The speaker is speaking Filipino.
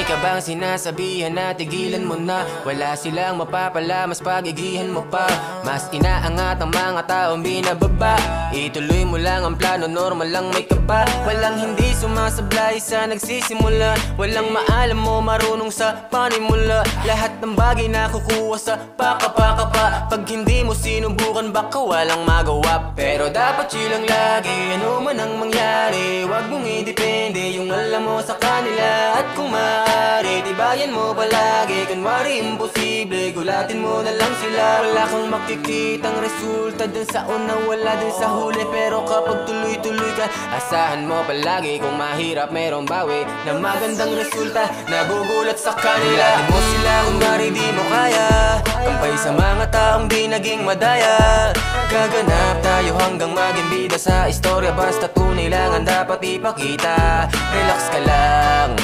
May ka bang sinasabihan na tigilan mo na? Wala silang mapapala, mas pagigihan mo pa. Mas inaangat ang mga taong binababa. Ituloy mo lang ang plano, normal lang may kaba. Walang hindi sumasablay sa nagsisimula. Walang maalam mo, marunong sa panimula. Lahat ng bagay na kukuha sa paka-paka pa. Pag hindi mo sinubukan, baka walang magawa. Pero dapat silang lagi, ano man ang mangyari. Huwag mong idepende yung alam mo sa kanila. At kung maaari, tibayan mo palagi. Kunwari imposible, gulatin mo na lang sila. Wala kang makikitang resulta dun sa una, wala din sa huli. Pero kapag tuloy-tuloy ka, asahan mo palagi. Kung mahirap, merong bawi na magandang resulta. Nagugulat sa kanila, di mo sila kunwari di mo kaya. Kampay sa mga taong di naging madaya. Gaganap tayo hanggang maging bida sa istorya. Basta tunay lang ang dapat ipakita. Relax ka lang,